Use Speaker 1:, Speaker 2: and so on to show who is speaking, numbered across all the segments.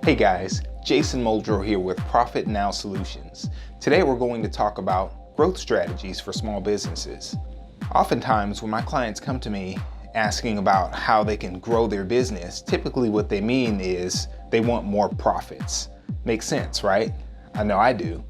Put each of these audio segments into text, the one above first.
Speaker 1: Hey guys, Jason Muldrow here with Profit Now Solutions. Today we're going to talk about growth strategies for small businesses. Oftentimes when my clients come to me asking about how they can grow their business, typically what they mean is they want more profits. Makes sense, right? I know I do.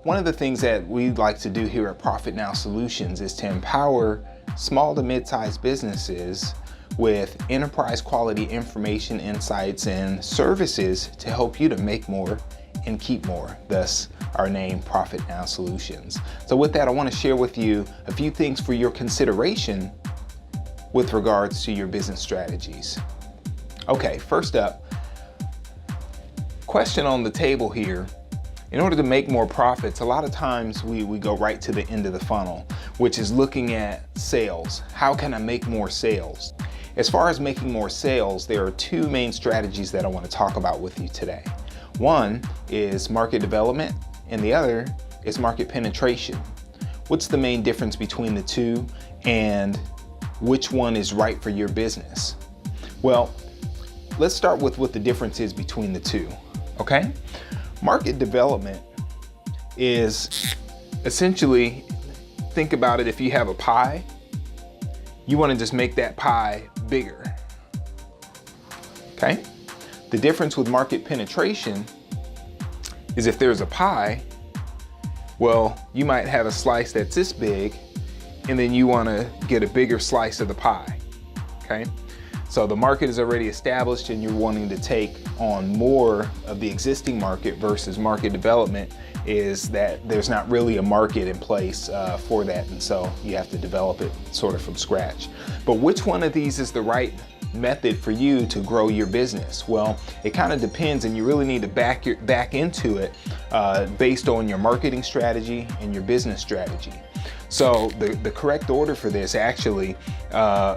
Speaker 1: One of the things that we like to do here at Profit Now Solutions is to empower small to mid-sized businesses with enterprise quality information, insights, and services to help you to make more and keep more, thus our name, Profit Now Solutions. So with that, I want to share with you a few things for your consideration with regards to your business strategies. Okay, first up, question on the table here. In order to make more profits, a lot of times we go right to the end of the funnel, which is looking at sales. How can I make more sales? As far as making more sales, there are two main strategies that I want to talk about with you today. One is market development, and the other is market penetration. What's the main difference between the two, and which one is right for your business? Well, let's start with what the difference is between the two, okay? Market development is essentially, think about it, if you have a pie, you want to just make that pie bigger, okay? The difference with market penetration is if there's a pie, well, you might have a slice that's this big, and then you want to get a bigger slice of the pie, okay? So the market is already established and you're wanting to take on more of the existing market versus market development is that there's not really a market in place for that, and so you have to develop it sort of from scratch. But which one of these is the right method for you to grow your business? Well, it kind of depends, and you really need to back into it based on your marketing strategy and your business strategy. So the correct order for this actually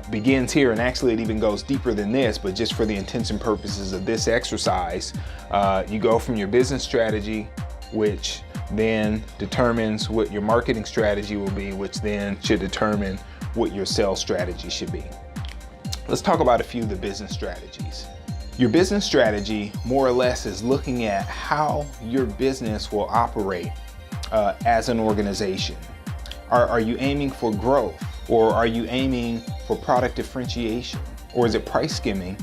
Speaker 1: begins here, and actually it even goes deeper than this, but just for the intents and purposes of this exercise, you go from your business strategy, which then determines what your marketing strategy will be, which then should determine what your sales strategy should be. Let's talk about a few of the business strategies. Your business strategy more or less is looking at how your business will operate as an organization. Are you aiming for growth, or are you aiming for product differentiation, or is it price skimming,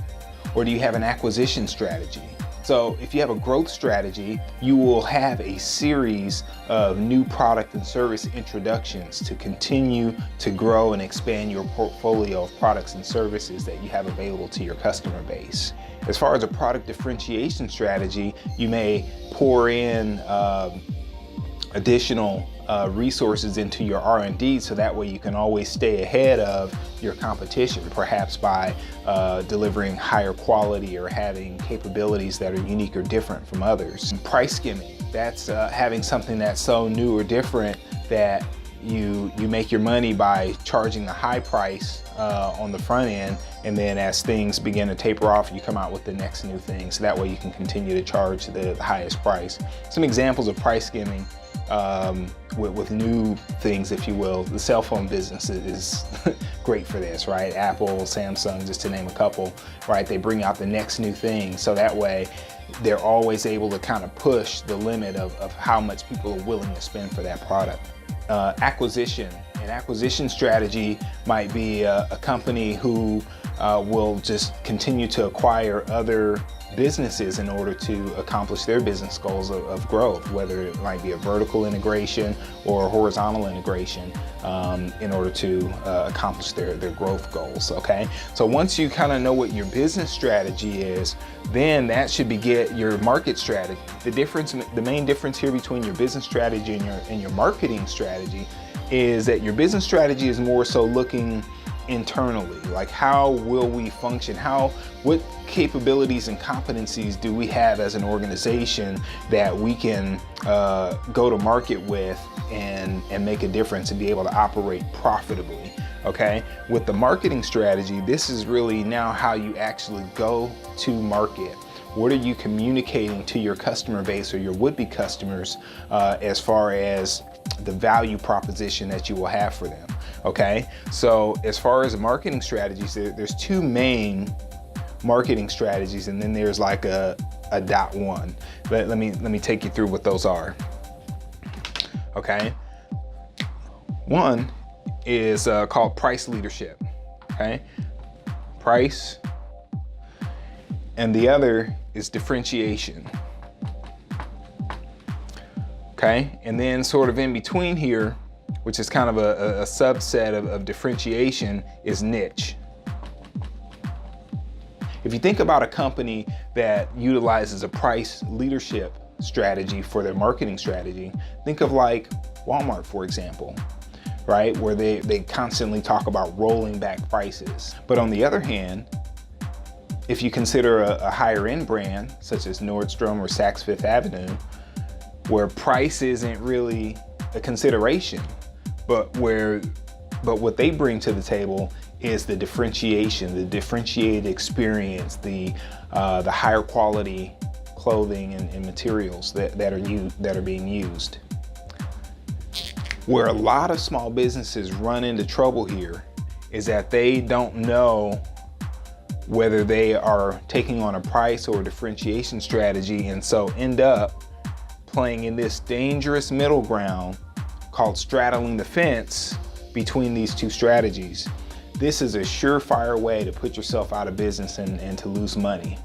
Speaker 1: or do you have an acquisition strategy? So if you have a growth strategy, you will have a series of new product and service introductions to continue to grow and expand your portfolio of products and services that you have available to your customer base. As far as a product differentiation strategy, you may pour in additional resources into your R&D, so that way you can always stay ahead of your competition, perhaps by delivering higher quality or having capabilities that are unique or different from others. And price skimming, that's having something that's so new or different that you make your money by charging the high price on the front end, and then as things begin to taper off, you come out with the next new thing, so that way you can continue to charge the highest price. Some examples of price skimming with new things, if you will. The cell phone business is great for this, right? Apple, Samsung, just to name a couple, right? They bring out the next new thing, so that way they're always able to kind of push the limit of how much people are willing to spend for that product. Acquisition. An acquisition strategy might be a company who will just continue to acquire other businesses in order to accomplish their business goals of growth, whether it might be a vertical integration or a horizontal integration in order to accomplish their growth goals, okay? So once you kind of know what your business strategy is, then that should beget your market strategy. The main difference here between your business strategy and your marketing strategy is that your business strategy is more so looking internally, like how will we function, what capabilities and competencies do we have as an organization that we can go to market with and make a difference and be able to operate profitably, okay? With the marketing strategy, this is really now how you actually go to market. What are you communicating to your customer base or your would-be customers as far as the value proposition that you will have for them, okay? So as far as marketing strategies, there's two main marketing strategies, and then there's like a a dot one. Let me take you through what those are. Okay. One is called price leadership. Okay. Price. And the other is differentiation. Okay. And then sort of in between here, which is kind of a subset of differentiation, is niche. If you think about a company that utilizes a price leadership strategy for their marketing strategy, think of like Walmart, for example, right? Where they constantly talk about rolling back prices. But on the other hand, if you consider a higher end brand, such as Nordstrom or Saks Fifth Avenue, where price isn't really a consideration, but what they bring to the table is the differentiation, the differentiated experience, the higher quality clothing and materials that are being used. Where a lot of small businesses run into trouble here is that they don't know whether they are taking on a price or a differentiation strategy, and so end up playing in this dangerous middle ground called straddling the fence between these two strategies. This is a surefire way to put yourself out of business and to lose money.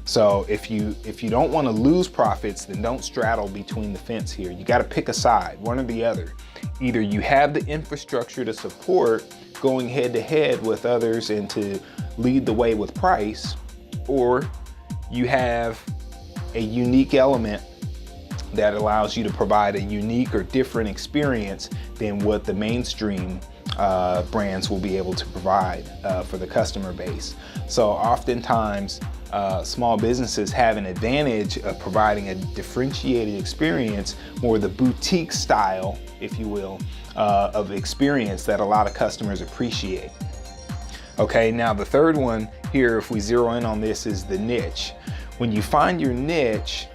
Speaker 1: So if you don't want to lose profits, then don't straddle between the fence here. You got to pick a side, one or the other. Either you have the infrastructure to support going head to head with others and to lead the way with price, or you have a unique element that allows you to provide a unique or different experience than what the mainstream brands will be able to provide for the customer base. So oftentimes small businesses have an advantage of providing a differentiated experience, more the boutique style, if you will, of experience that a lot of customers appreciate. Okay, now the third one here, if we zero in on this, is the niche. When you find your niche,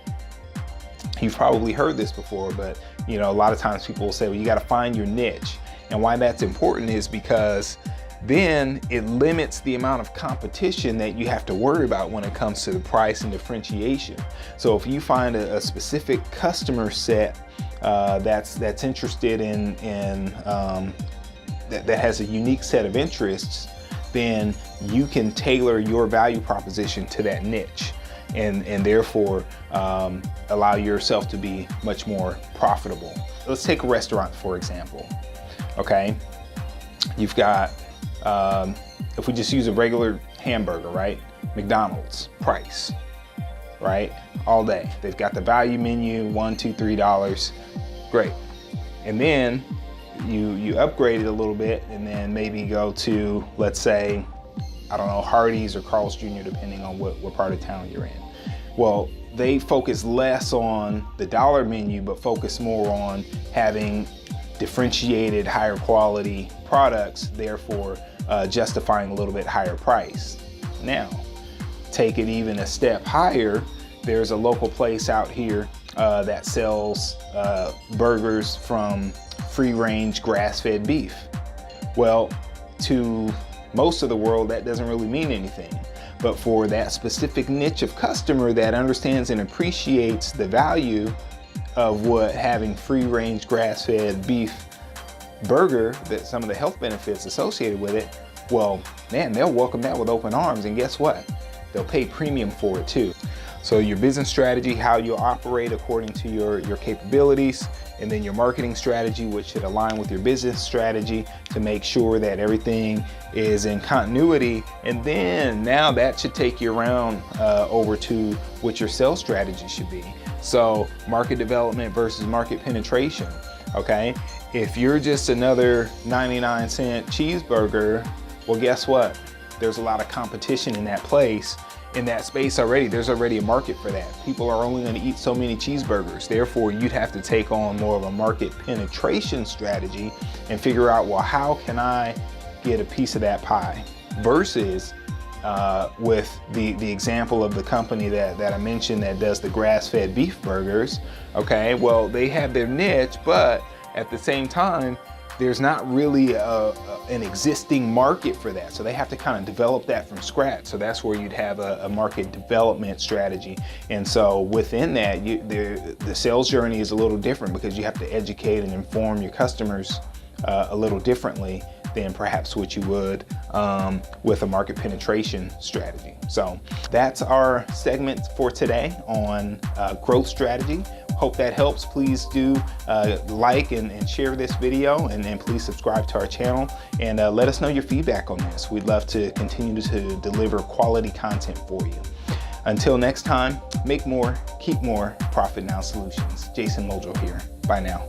Speaker 1: you've probably heard this before, but a lot of times people will say, well, you got to find your niche. And why that's important is because then it limits the amount of competition that you have to worry about when it comes to the price and differentiation. So if you find a specific customer set that's interested in that has a unique set of interests, then you can tailor your value proposition to that niche, and therefore allow yourself to be much more profitable. Let's take a restaurant, for example. Okay, you've got, if we just use a regular hamburger, right? McDonald's price, right? All day. They've got the value menu, $1, $2, $3. Great. And then you upgrade it a little bit and then maybe go to, let's say, I don't know, Hardee's or Carl's Jr., depending on what part of town you're in. Well, they focus less on the dollar menu, but focus more on having differentiated, higher quality products, therefore justifying a little bit higher price. Now, take it even a step higher. There's a local place out here that sells burgers from free-range grass-fed beef. Well, to most of the world, that doesn't really mean anything. But for that specific niche of customer that understands and appreciates the value of what having free-range grass-fed beef burger, that some of the health benefits associated with it, well, man, they'll welcome that with open arms, and guess what? They'll pay premium for it too. So your business strategy, how you operate according to your capabilities, and then your marketing strategy, which should align with your business strategy to make sure that everything is in continuity. And then now that should take you around over to what your sales strategy should be. So market development versus market penetration, okay? If you're just another 99-cent cheeseburger, well, guess what? There's a lot of competition in that place. In that space already, there's already a market for that. People are only going to eat so many cheeseburgers. Therefore, you'd have to take on more of a market penetration strategy and figure out, well, how can I get a piece of that pie? Versus with the example of the company that I mentioned that does the grass-fed beef burgers. Okay, well, they have their niche, but at the same time, there's not really an existing market for that. So they have to kind of develop that from scratch. So that's where you'd have a market development strategy. And so within that, the sales journey is a little different because you have to educate and inform your customers a little differently than perhaps what you would with a market penetration strategy. So that's our segment for today on growth strategy. Hope that helps. Please do like and share this video, and please subscribe to our channel, and let us know your feedback on this. We'd love to continue to deliver quality content for you. Until next time, make more, keep more, Profit Now Solutions. Jason Muldrow here. Bye now.